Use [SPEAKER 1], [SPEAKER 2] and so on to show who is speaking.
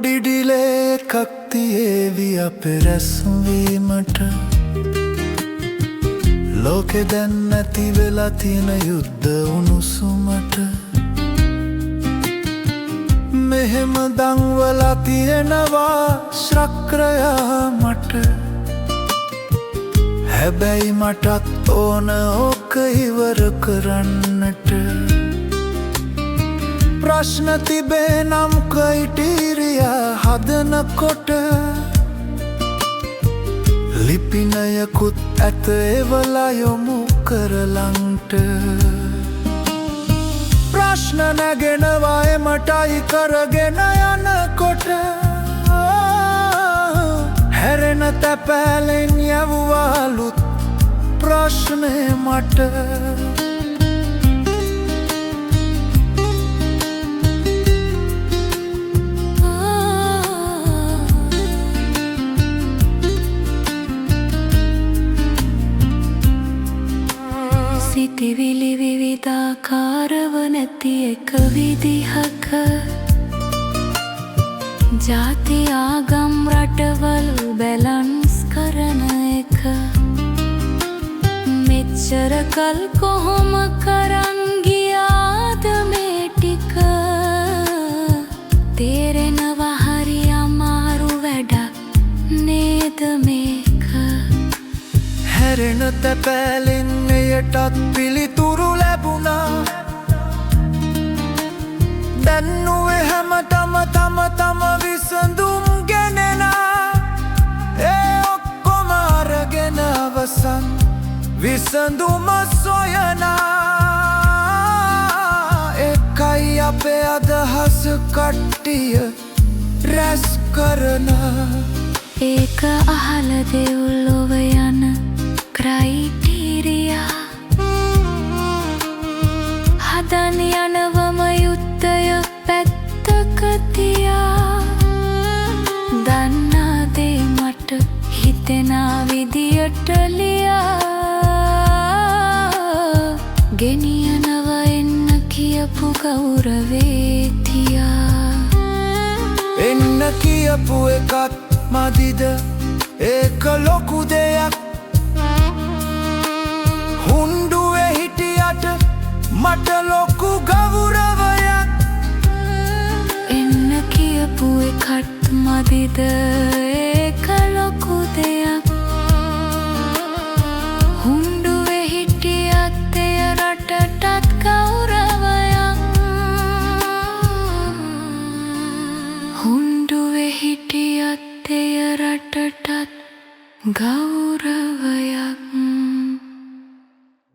[SPEAKER 1] පොඩිඩිලේ කක්තියේවි අපේ රැස්වීමට ලෝකෙ දැන් නැති වෙලා තියෙන යුද්ධ උණුසුමට මෙහෙම දංවලා තියෙනවා ශක්‍රයා මට හැබැයි මටත් ඕන ඕක ඉවර කරන්නට ප්‍රශ්න තිබේ නම් ක්‍රයිටීරියා හදනකොට ලිපිනයකුත් ඇත ඒවලා යොමු කරලන්ට ප්‍රශ්න නැගෙනවා එමටයි කරගෙන යනකොට හැරෙන තැපෑලෙන් යවුවාලුත් ප්‍රශ්නේ මට
[SPEAKER 2] සිතිවිලි විවිධාකාරව නැති එක විදිහක ජාති ආගම් රටවල් බැලන්ස් කරන එක මෙච්චර කල් කොහොම කරන් ගියාද මේ ටික තේරෙනවා හරි අමාරු වැඩක් නේද මේක
[SPEAKER 1] හැරෙන තැපෑලෙන් එයටත් පිළිතුරු ලැබුණා දැන්නුවේ හැමතම තම විසඳුම් ගෙනෙනා ඒ ඔක්කොම අරගෙන අවසන් විසඳුම සොයනා එකයි අපේ අදහස කට්ටිය රැස් කරනා
[SPEAKER 2] ඒක අහල දෙව්ලොව යන ක්‍රයිටීරියා හදන් යනවම යුද්ධය පැත්තක තියා දන්නා දේ මට හිතෙනා විදියට ලියා ගෙනියනව එන්න කියපු ගෞරවේ තියා
[SPEAKER 1] එන්න කියපු එකත් මදිද ඒක ලොකු දෙයක් හුන්ඩුවේ හිටියට මට ලොකු ගෞරවයක්
[SPEAKER 2] එන්න කියපු එකත් මදිද ඒක ලොකු දෙයක් හුන්ඩුවේ හිටියත් එය රටටත් ගෞරවයක් හුන්ඩුවේ හිටියත් එය රටටත් ගෞරවයක්